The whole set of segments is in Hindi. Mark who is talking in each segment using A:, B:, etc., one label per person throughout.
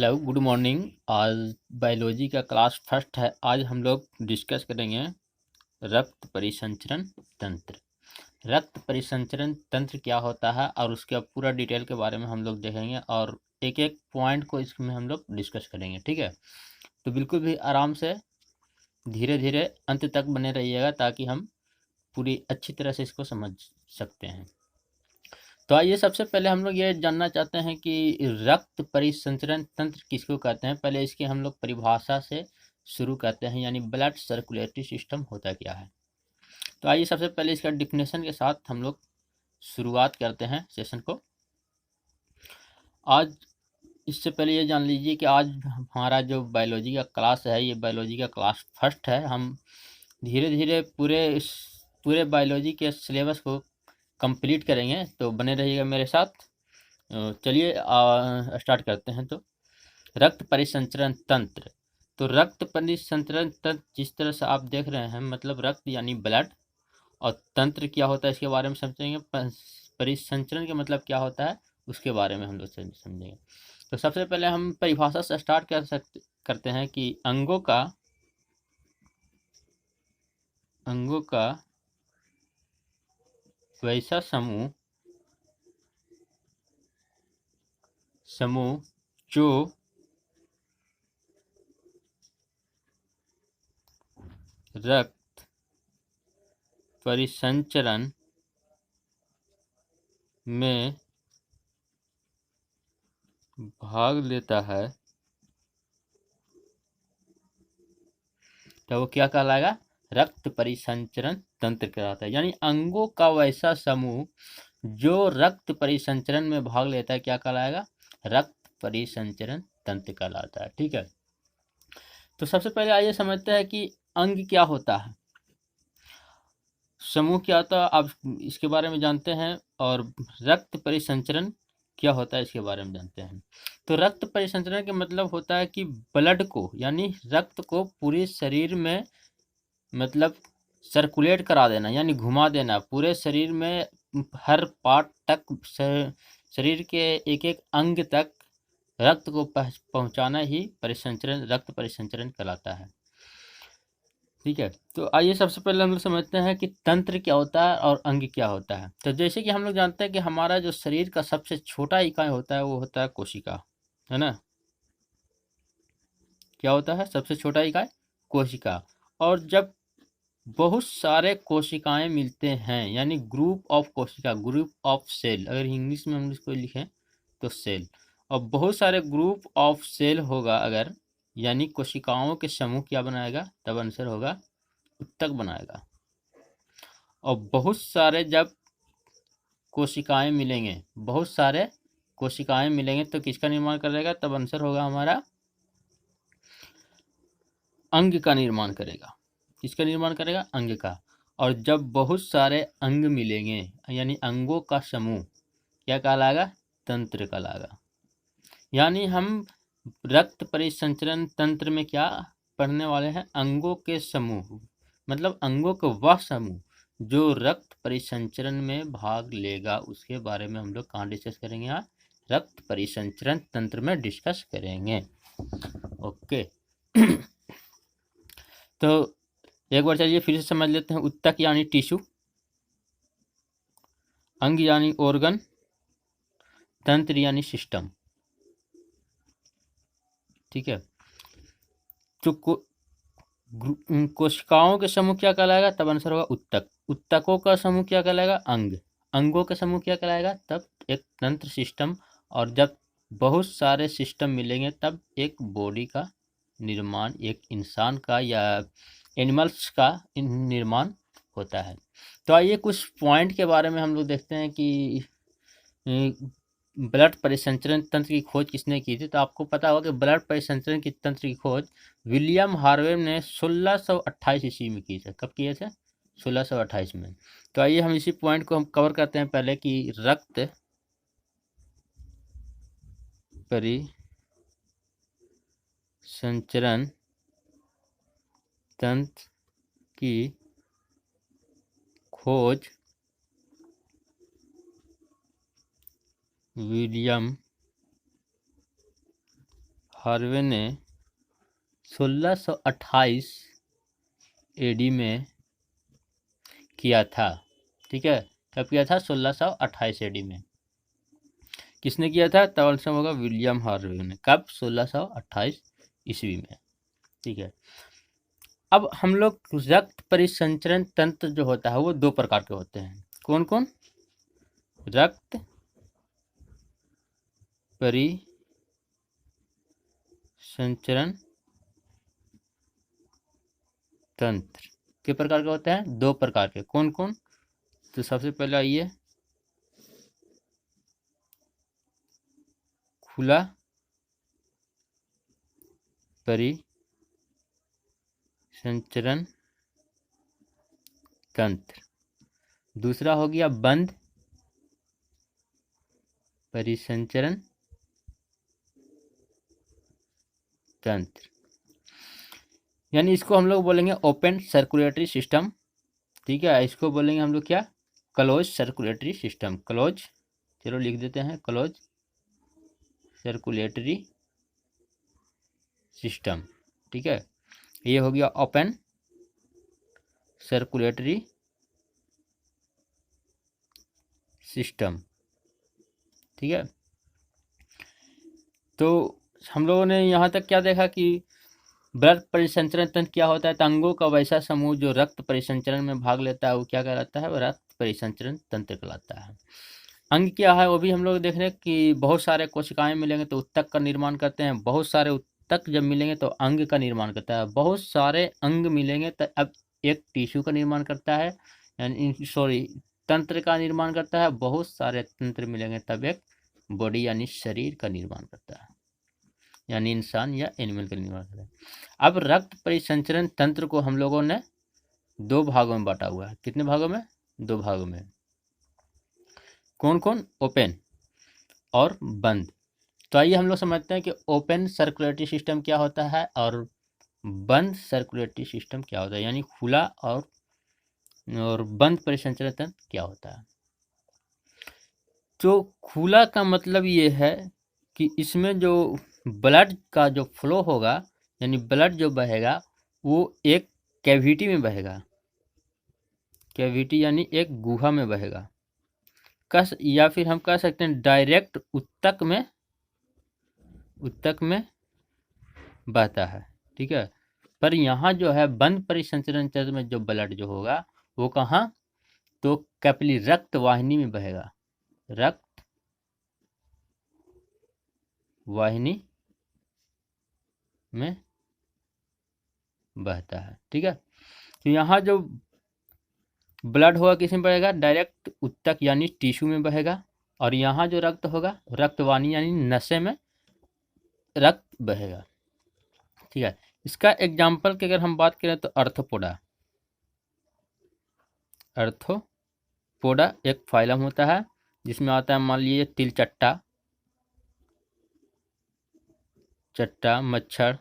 A: Hello, good morning. आज बायोलॉजी का क्लास फर्स्ट है। आज हम लोग डिस्कस करेंगे रक्त परिसंचरण तंत्र। रक्त परिसंचरण तंत्र क्या होता है और उसका पूरा डिटेल के बारे में हम लोग देखेंगे और एक एक पॉइंट को इसमें हम लोग डिस्कस करेंगे। ठीक है, तो बिल्कुल भी आराम से धीरे धीरे अंत तक बने रहिएगा ताकि हम पूरी अच्छी तरह से इसको समझ सकते हैं। तो आइए, सबसे पहले हम लोग ये जानना चाहते हैं कि रक्त परिसंचरण तंत्र किसको कहते हैं। पहले इसकी हम लोग परिभाषा से शुरू करते हैं, यानी ब्लड सर्कुलेटरी सिस्टम होता क्या है। तो आइए, सबसे पहले इसका डिफिनेशन के साथ हम लोग शुरुआत करते हैं सेशन को। आज इससे पहले ये जान लीजिए कि आज हमारा जो बायोलॉजी का क्लास है, ये बायोलॉजी का क्लास फर्स्ट है। हम धीरे धीरे पूरे बायोलॉजी के सिलेबस को कंप्लीट करेंगे, तो बने रहिएगा मेरे साथ। चलिए स्टार्ट करते हैं। तो रक्त परिसंचरण तंत्र। तो रक्त परिसंचरण तंत्र जिस तरह से आप देख रहे हैं, मतलब रक्त यानी ब्लड, और तंत्र क्या होता है इसके बारे में समझेंगे। परिसंचरण का मतलब क्या होता है उसके बारे में हम लोग समझेंगे। तो सबसे पहले हम परिभाषा से स्टार्ट करते हैं कि अंगों का वैसा समूह जो रक्त परिसंचरण में भाग लेता है, तो वो क्या कहलाएगा? रक्त परिसंचरण तंत्र कहलाता है। यानी अंगों का वैसा समूह जो रक्त परिसंचरण में भाग लेता है क्या कहलाएगा? रक्त परिसंचरण तंत्र कहलाता है। ठीक है, तो सबसे पहले आइए समझते हैं कि अंग क्या होता है, समूह क्या होता है, आप इसके बारे में जानते हैं, और रक्त परिसंचरण क्या होता है इसके बारे में जानते हैं। तो रक्त परिसंचरण का मतलब होता है कि ब्लड को, यानी रक्त को पूरे शरीर में, मतलब सर्कुलेट करा देना, यानी घुमा देना पूरे शरीर में, हर पार्ट तक, शरीर के एक एक अंग तक रक्त को पहुंचाना ही रक्त परिसंचरण कहलाता है। ठीक है, तो आइए सबसे पहले हम लोग समझते हैं कि तंत्र क्या होता है और अंग क्या होता है। तो जैसे कि हम लोग जानते हैं कि हमारा जो शरीर का सबसे छोटा इकाई होता है वो होता है कोशिका, है ना। क्या होता है सबसे छोटा इकाई? कोशिका। और जब बहुत सारे कोशिकाएं मिलते हैं, यानी ग्रुप ऑफ कोशिका, ग्रुप ऑफ सेल, अगर इंग्लिश में हम इसको लिखें तो सेल, और बहुत सारे ग्रुप ऑफ सेल होगा अगर, यानी कोशिकाओं के समूह क्या बनाएगा? तब आंसर होगा उत्तक बनाएगा। और बहुत सारे जब कोशिकाएं मिलेंगे, बहुत सारे कोशिकाएं मिलेंगे तो किसका निर्माण करेगा? तब आंसर होगा हमारा अंग का निर्माण करेगा। किसका निर्माण करेगा? अंग का। और जब बहुत सारे अंग मिलेंगे, यानी अंगों का समूह, क्या कहलाएगा? तंत्र कहलाएगा। यानी हम रक्त परिसंचरण तंत्र में क्या पढ़ने वाले हैं? अंगों के समूह, मतलब अंगों का वह समूह जो रक्त परिसंचरण में भाग लेगा, उसके बारे में हम लोग कहाँ डिस्कस करेंगे? यहाँ रक्त परिसंचरण तंत्र में डिस्कस करेंगे। ओके तो एक बार चलिए फिर से समझ लेते हैं। उत्तक यानी टिश्यू, अंग यानी ऑर्गन, तंत्र यानी सिस्टम। ठीक है, तो कोशिकाओं के समूह क्या कहलाएगा? तब आंसर होगा उत्तक। उत्तकों का समूह क्या कहलाएगा? अंग। अंगों का समूह क्या कहलाएगा? तब एक तंत्र, सिस्टम। और जब बहुत सारे सिस्टम मिलेंगे तब एक बॉडी का निर्माण, एक इंसान का या एनिमल्स का निर्माण होता है। तो आइए कुछ पॉइंट के बारे में हम लोग देखते हैं कि ब्लड परिसंचरण तंत्र की खोज किसने की थी। तो आपको पता होगा कि ब्लड परिसंचरण की तंत्र की खोज विलियम हार्वे ने 1628 ईस्वी में की थी। कब किए थे? 1628 में। तो आइए हम इसी पॉइंट को हम कवर करते हैं पहले कि रक्त परिसंचरण तंत्र की खोज विलियम हार्वे ने 1628 एडी में किया था। ठीक है, कब किया था? 1628 एडी में। किसने किया था? तब आंसर होगा विलियम हार्वे ने। कब? 1628 ईस्वी में। ठीक है, अब हम लोग रक्त परिसंचरण तंत्र जो होता है वो दो प्रकार के होते हैं। कौन कौन? रक्त परिसंचरण तंत्र कितने प्रकार के होते हैं? दो प्रकार के। कौन कौन? तो सबसे पहले आइए, खुला परिसंचरण तंत्र। दूसरा हो गया बंद परिसंचरण तंत्र, यानी इसको हम लोग बोलेंगे ओपन सर्कुलेटरी सिस्टम। ठीक है, इसको बोलेंगे हम लोग क्या? Close circulatory system. क्लोज, चलो लिख देते हैं, क्लोज सर्कुलेटरी सिस्टम। ठीक है, ये हो गया ओपन सर्कुलेटरी सिस्टम। ठीक है, तो हम लोगों ने यहाँ तक क्या देखा कि रक्त परिसंचरण तंत्र क्या होता है? तो अंगों का वैसा समूह जो रक्त परिसंचरण में भाग लेता है वो क्या कहलाता है? वो रक्त परिसंचरण तंत्र कहलाता है। अंग क्या है वो भी हम लोग देख रहे हैं कि बहुत सारे कोशिकाएं मिलेंगे तो उत्तक का निर्माण करते हैं। बहुत सारे उत्तक जब मिलेंगे तो अंग का निर्माण करता है। बहुत सारे अंग मिलेंगे तो अब एक टिश्यू का निर्माण करता है, यानी सॉरी तंत्र का निर्माण करता है। बहुत सारे तंत्र मिलेंगे तब एक बॉडी यानी शरीर का निर्माण करता है, यानी इंसान या एनिमल का निर्माण करता है। अब रक्त परिसंचरण तंत्र को हम लोगों ने दो भागों में बांटा हुआ है। कितने भागों में? दो भागों में। कौन कौन? ओपन और बंद। तो आइए हम लोग समझते हैं कि ओपन सर्कुलेटरी सिस्टम क्या होता है और बंद सर्कुलेटरी सिस्टम क्या होता है, यानी खुला और बंद परिसंचरण तंत्र क्या होता है। तो खुला का मतलब ये है कि इसमें जो ब्लड का जो फ्लो होगा, यानी ब्लड जो बहेगा वो एक कैविटी में बहेगा। कैविटी यानी एक गुहा में बहेगा। या फिर हम कह सकते हैं डायरेक्ट उत्तक में बहता है। ठीक है, पर यहाँ जो है बंद परिसंचरण तंत्र में जो ब्लड जो होगा वो कहाँ? तो कैपिलरी रक्त वाहिनी में बहेगा। रक्त वाहिनी में बहता है। ठीक है, तो यहाँ जो ब्लड होगा किस में बहेगा? डायरेक्ट उत्तक यानी टिश्यू में बहेगा। और यहाँ जो रक्त होगा रक्तवाहिनी यानी नशे में रक्त बहेगा। ठीक है, इसका एग्जाम्पल की अगर हम बात करें तो अर्थोपोडा एक फाइलम होता है जिसमें आता है, मान लीजिए तिलचट्टा, मच्छर।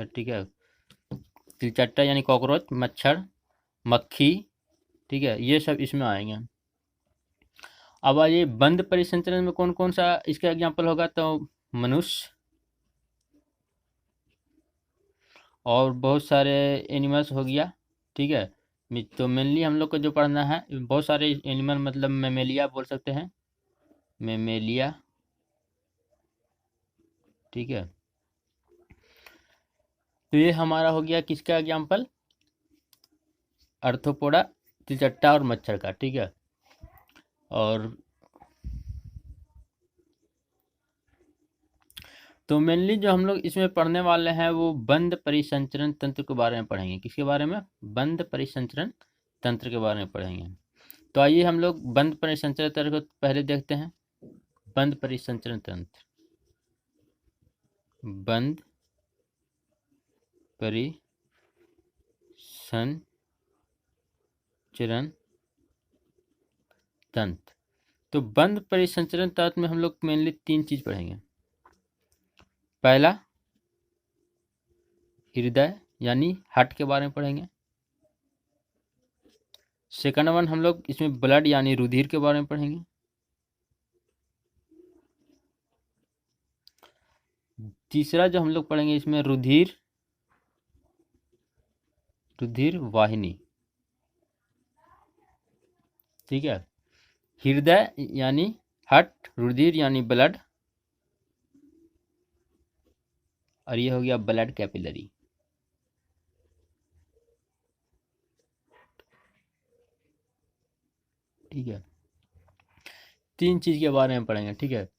A: ठीक है, तिलचट्टा यानी कॉकरोच, मच्छर, मक्खी। ठीक है, ये सब इसमें आएंगे। अब आइए बंद परिसंचरण में कौन कौन सा इसका एग्जाम्पल होगा? तो मनुष्य और बहुत सारे एनिमल्स हो गया। ठीक है, तो मेनली हम लोग को जो पढ़ना है बहुत सारे एनिमल, मतलब मेमेलिया बोल सकते हैं, मेमेलिया। ठीक है, तो ये हमारा हो गया किसका एग्जाम्पल? अर्थोपोडा, तिलचट्टा और मच्छर का। ठीक है, और तो मेनली जो हम लोग इसमें पढ़ने वाले हैं वो बंद परिसंचरण तंत्र के बारे में पढ़ेंगे। किसके बारे में? बंद परिसंचरण तंत्र के बारे में पढ़ेंगे। तो आइए हम लोग बंद परिसंचरण तंत्र को पहले देखते हैं। बंद परिसंचरण तंत्र, बंद परिसंचरण तंत्र। तो बंद परिसंचरण तंत्र में हम लोग मेनली तीन चीज पढ़ेंगे। पहला हृदय यानी हार्ट के बारे में पढ़ेंगे। सेकंड वन हम लोग इसमें ब्लड यानी रुधिर के बारे में पढ़ेंगे। तीसरा जो हम लोग पढ़ेंगे इसमें रुधिर वाहिनी, ठीक है। हृदय यानी हार्ट, रुधिर यानी ब्लड, और ये हो गया ब्लड कैपिलरी। ठीक है, तीन चीज के बारे में पढ़ेंगे, ठीक है।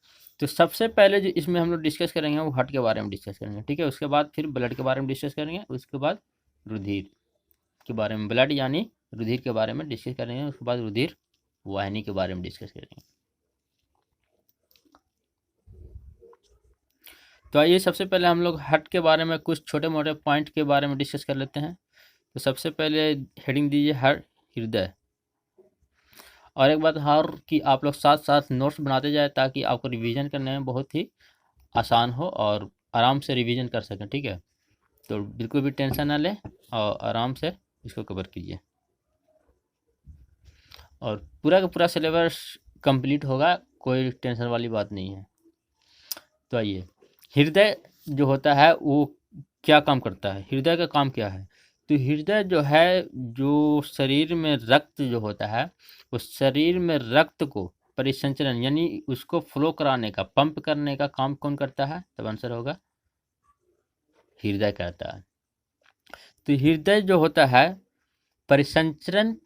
A: तो सबसे पहले जो इसमें हम लोग डिस्कस करेंगे वो हार्ट के बारे में डिस्कस करेंगे, ठीक है। उसके बाद फिर ब्लड के बारे में डिस्कस करेंगे, उसके बाद रुधिर के बारे में, ब्लड यानी रुधिर के बारे में डिस्कस करेंगे, उसके बाद रुधिर वाहिनी के बारे में डिस्कस करेंगे। तो आइए सबसे पहले हम लोग हार्ट के बारे में कुछ छोटे मोटे पॉइंट के बारे में डिस्कस कर लेते हैं। तो सबसे पहले हेडिंग दीजिए हार्ट, हृदय। और एक बात हर कि आप लोग साथ साथ नोट्स बनाते जाए ताकि आपको रिवीजन करने में बहुत ही आसान हो और आराम से रिवीजन कर सकें, ठीक है। तो बिल्कुल भी टेंशन ना लें और आराम से इसको कवर कीजिए, और पूरा का पूरा सिलेबस कंप्लीट होगा, कोई टेंशन वाली बात नहीं है। तो आइए, हृदय जो होता है वो क्या काम करता है, हृदय का काम क्या है। तो हृदय जो है, जो शरीर में रक्त जो होता है, उस शरीर में रक्त को परिसंचरण यानी उसको फ्लो कराने का, पंप करने का काम कौन करता है, तब आंसर होगा हृदय करता है। तो हृदय जो होता है परिसंचरण,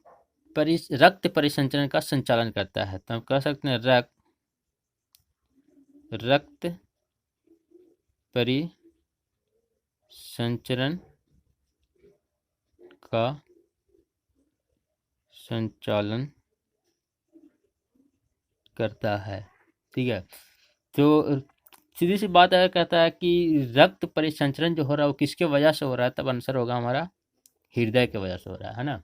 A: रक्त परिसंचरण का संचालन करता है। तो हम कह सकते हैं रक्त परिसंचरण का संचालन करता है, ठीक है। तो सीधी सी बात है, कहता है कि रक्त परिसंचरण जो हो रहा है वो किसके वजह से हो रहा है, तब आंसर होगा हमारा हृदय के वजह से हो रहा है ना।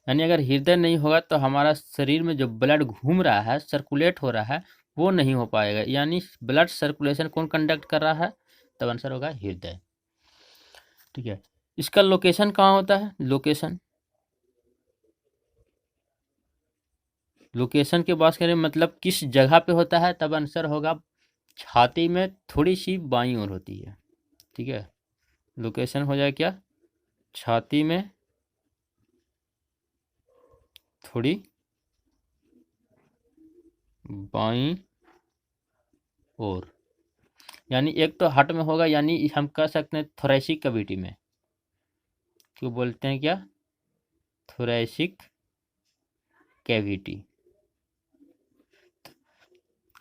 A: यानी अगर हृदय नहीं होगा तो हमारा शरीर में जो ब्लड घूम रहा है, सर्कुलेट हो रहा है, वो नहीं हो पाएगा। यानी ब्लड सर्कुलेशन कौन कंडक्ट कर रहा है, तब आंसर होगा हृदय, ठीक है। इसका लोकेशन कहाँ होता है, लोकेशन की बात करें मतलब किस जगह पे होता है, तब आंसर होगा छाती में थोड़ी सी बाईं ओर होती है, ठीक है। लोकेशन हो जाए क्या, छाती में थोड़ी बाईं ओर, यानी एक तो हार्ट में होगा, यानी हम कह सकते हैं थोरैसिक कैविटी में, क्यों बोलते हैं क्या, थोरैसिक कैविटी।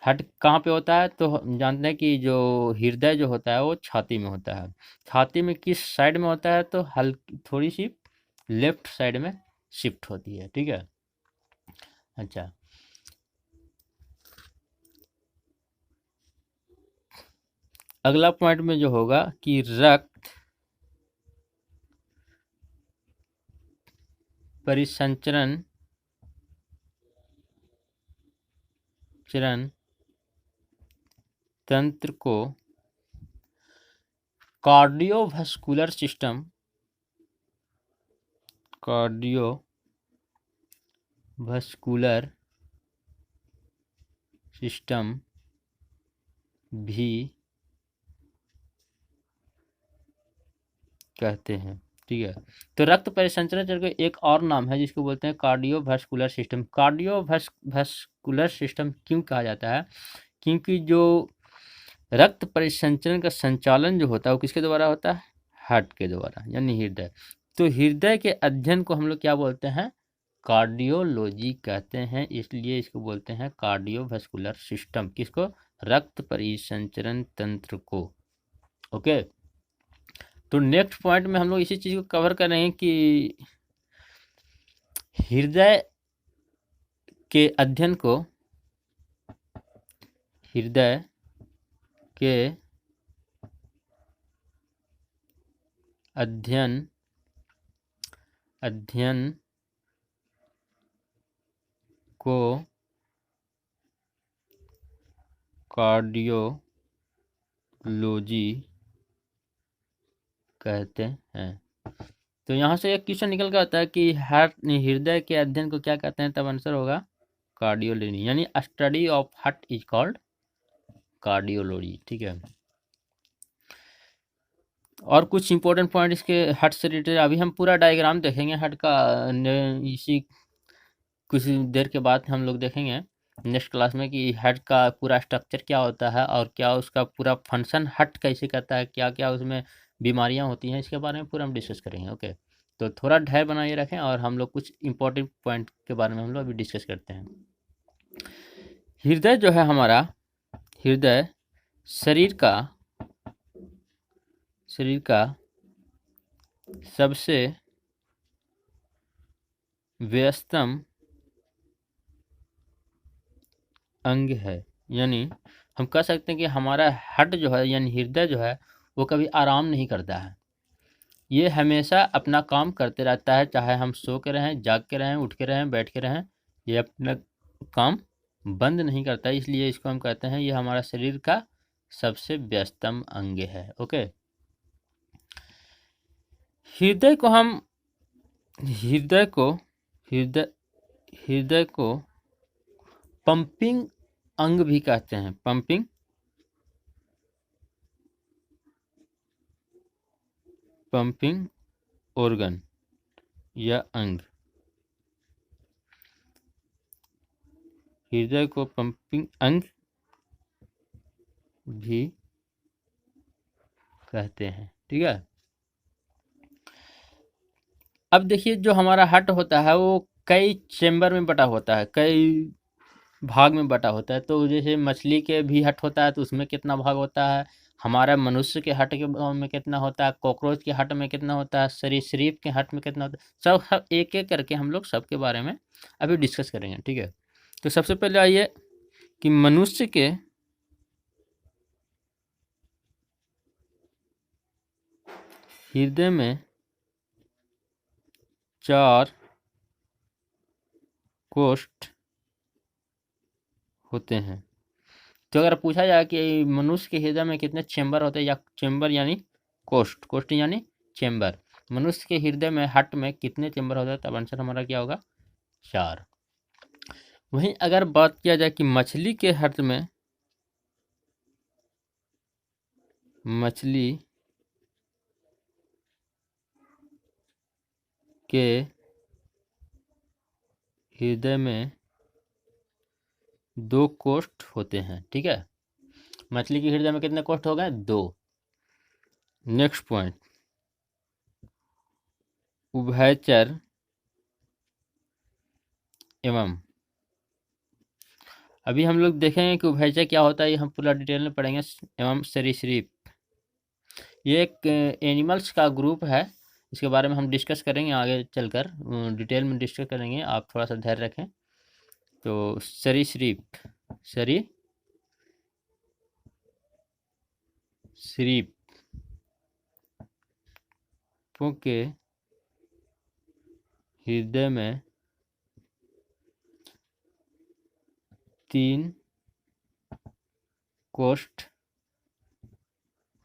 A: हार्ट कहाँ पे होता है, तो हम जानते हैं कि जो हृदय जो होता है वो छाती में होता है। छाती में किस साइड में होता है, तो हल्की थोड़ी सी लेफ्ट साइड में शिफ्ट होती है, ठीक है। अच्छा, अगला पॉइंट में जो होगा कि रक्त परिसंचरण तंत्र को कार्डियोवास्कुलर सिस्टम भी कहते हैं, ठीक है। तो रक्त परिसंचरण का एक और नाम है जिसको बोलते हैं कार्डियोवास्कुलर सिस्टम। कार्डियोवास्कुलर सिस्टम क्यों कहा जाता है, क्योंकि जो रक्त परिसंचरण का संचालन जो होता है वो किसके द्वारा होता है, हार्ट के द्वारा, यानी हृदय। तो हृदय के अध्ययन को हम लोग क्या बोलते हैं, कार्डियोलॉजी कहते हैं, इसलिए इसको बोलते हैं कार्डियोवास्कुलर सिस्टम, किसको, रक्त परिसंचरण तंत्र को। ओके, तो नेक्स्ट पॉइंट में हम लोग इसी चीज को कवर कर रहे हैं कि हृदय के अध्ययन को, हृदय के अध्ययन को कार्डियोलॉजी कहते हैं। तो यहाँ से एक क्वेश्चन निकल के आता है कि हृदय के अध्ययन को क्या कहते हैं, तब आंसर होगा कार्डियोलॉजी, यानी study of heart is called cardiology, ठीक है। और कुछ इंपॉर्टेंट पॉइंट इसके हट से रिलेटेड अभी हम पूरा डायग्राम देखेंगे हट का इसी कुछ देर के बाद हम लोग देखेंगे नेक्स्ट क्लास में कि हट का पूरा स्ट्रक्चर क्या होता है और क्या उसका पूरा फंक्शन हट कैसे करता है, क्या क्या उसमें बीमारियां होती हैं, इसके बारे में पूरा हम डिस्कस करेंगे। ओके, तो थोड़ा धैर्य बनाए रखें और हम लोग कुछ इंपॉर्टेंट पॉइंट के बारे में हम लोग अभी डिस्कस करते हैं। हृदय जो है हमारा, हृदय शरीर का सबसे व्यस्तम अंग है। यानी हम कह सकते हैं कि हमारा हट जो है यानी हृदय जो है वो कभी आराम नहीं करता है। ये हमेशा अपना काम करते रहता है, चाहे हम सो के रहें, जाग के रहें, उठ के रहें, बैठ के रहें, ये अपना काम बंद नहीं करता। इसलिए इसको हम कहते हैं ये हमारा शरीर का सबसे व्यस्तम अंग है। ओके, हृदय को हम हृदय को हृदय हृदय को पंपिंग अंग भी कहते हैं। पंपिंग ऑर्गन या अंग। हृदय को पंपिंग अंग भी कहते हैं। ठीक है, अब देखिए जो हमारा हट होता है वो कई चेम्बर में बटा होता है, कई भाग में बटा होता है। तो जैसे मछली के भी हट होता है तो उसमें कितना भाग होता है, हमारा मनुष्य के हट के में कितना होता है, कॉकरोच के हट में कितना होता है, सरीसृप के हट में कितना होता है, सब एक एक करके हम लोग सबके बारे में अभी डिस्कस करेंगे। ठीक है, तो सबसे पहले आइए कि मनुष्य के हृदय में 4 कोष्ठ होते हैं। तो अगर पूछा जाए कि मनुष्य के हृदय में कितने चेंबर होते हैं, या चेंबर यानी कोष्ठ यानी चेंबर, मनुष्य के हृदय में हट में कितने चेंबर होते हैं, तब आंसर हमारा क्या होगा, 4। वहीं अगर बात किया जाए कि मछली के हट में, मछली के हृदय में 2 कोष्ठ होते हैं। ठीक है, मछली के हृदय में कितने कोष्ठ हो गए, 2। नेक्स्ट पॉइंट, उभयचर एवं, अभी हम लोग देखेंगे कि उभयचर क्या होता है, ये हम पूरा डिटेल में पढ़ेंगे। एवं सरीसृप, ये एक एनिमल्स का ग्रुप है, इसके बारे में हम डिस्कस करेंगे आगे चलकर, डिटेल में डिस्कस करेंगे, आप थोड़ा सा धैर्य रखें। तो सरीसृप के हृदय में 3 कोष्ठ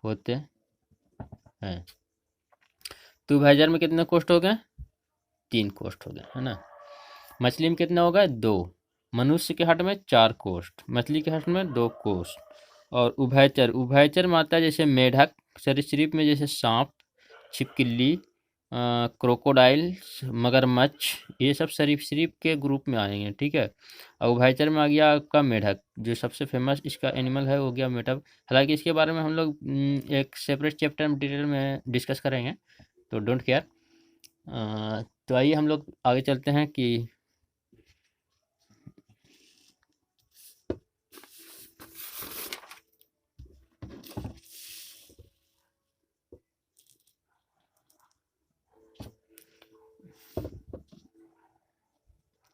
A: होते हैं। तो उभयचर में कितने कोष्ठ हो गए, 3 कोष्ठ हो गए, है ना। मछली में कितने हो गए, 2। मनुष्य के हट में 4 कोष्ठ, मछली के हट में 2 कोष्ठ। और उभयचर में आता है जैसे मेढक, सरीसृप में जैसे सांप, छिपकली, क्रोकोडाइल, मगरमच्छ, ये सब सरीसृप के ग्रुप में आएंगे। ठीक है, और उभयचर में आ गया आपका मेढक, जो सबसे फेमस इसका एनिमल है वो गया मेढक। हालांकि इसके बारे में हम लोग एक सेपरेट चैप्टर में डिटेल में डिस्कस करेंगे, तो डोंट केयर। तो आइए हम लोग आगे चलते हैं कि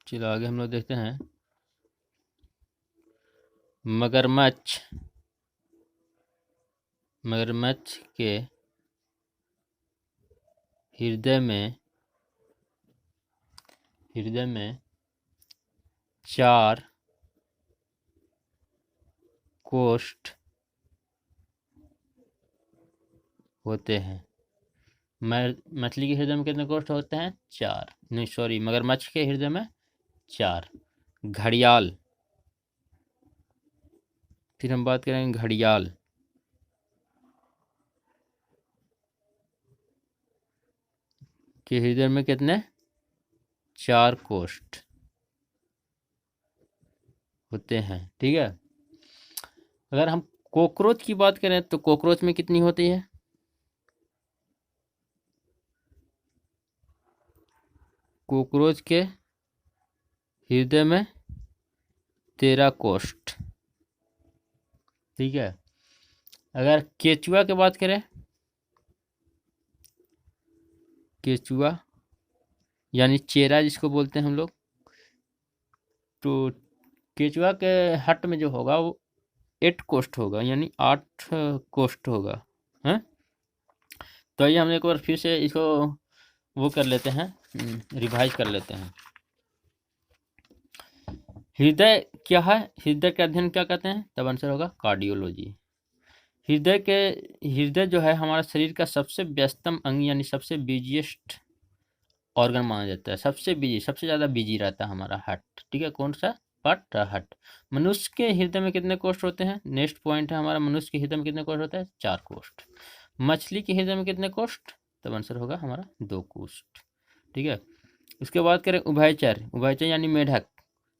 A: चलो आगे हम लोग देखते हैं। मगरमच्छ के हृदय में 4 कोष्ठ होते हैं। मछली के हृदय में कितने कोष्ठ होते हैं, 4, नहीं सॉरी, मगरमच्छ के हृदय में 4। घड़ियाल, फिर हम बात करेंगे घड़ियाल। के हृदय में कितने 4 कोष्ठ होते हैं। ठीक है, अगर हम कॉकरोच की बात करें तो कॉकरोच में कितनी होती है? कॉकरोच के हृदय में 13 कोष्ठ। ठीक है, अगर केचुआ की बात करें, केचुआ यानी चेरा जिसको बोलते हैं हम लोग, तो केचुआ के हट में जो होगा वो 8 कोष्ठ होगा, यानी 8 कोष्ठ होगा। हैं, तो आइए हम एक बार फिर से इसको वो कर लेते हैं, रिवाइज कर लेते हैं। हृदय क्या है? हृदय का अध्ययन क्या कहते हैं? तब आंसर होगा कार्डियोलॉजी। हृदय जो है हमारा शरीर का सबसे व्यस्तम अंग यानी सबसे बिजीएस्ट ऑर्गन माना जाता है। सबसे बिजी, सबसे ज़्यादा बिजी रहता है हमारा हार्ट। ठीक है, कौन सा पार्ट? हार्ट। मनुष्य के हृदय में कितने कोष्ठ होते हैं? नेक्स्ट पॉइंट है हमारा, मनुष्य के हृदय में कितने कोष्ठ होते हैं? 4 कोष्ठ। मछली के हृदय में कितने कोष्ठ? तब आंसर होगा हमारा 2 कोष्ठ। ठीक है, उसके बाद करें उभयचर। उभयचर यानी मेढक,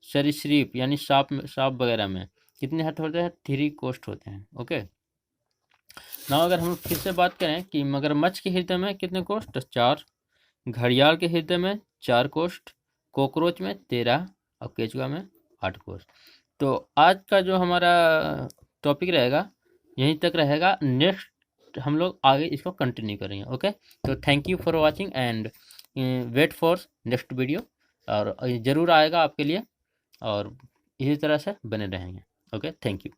A: सरीसृप यानी सांप वगैरह में कितने हट होते हैं? 3 कोष्ठ होते हैं। ओके, ना अगर हम फिर से बात करें कि मगरमच्छ के हृदय में कितने कोष्ठ? 4। घड़ियाल के हृदय में 4 कोष्ठ, कॉकरोच में 13 और केचुआ में 8 कोष्ठ। तो आज का जो हमारा टॉपिक रहेगा यहीं तक रहेगा। नेक्स्ट हम लोग आगे इसको कंटिन्यू करेंगे। ओके, तो thank you for watching and wait for next video, और ज़रूर आएगा आपके लिए, और इसी तरह से बने रहेंगे। Okay, thank you.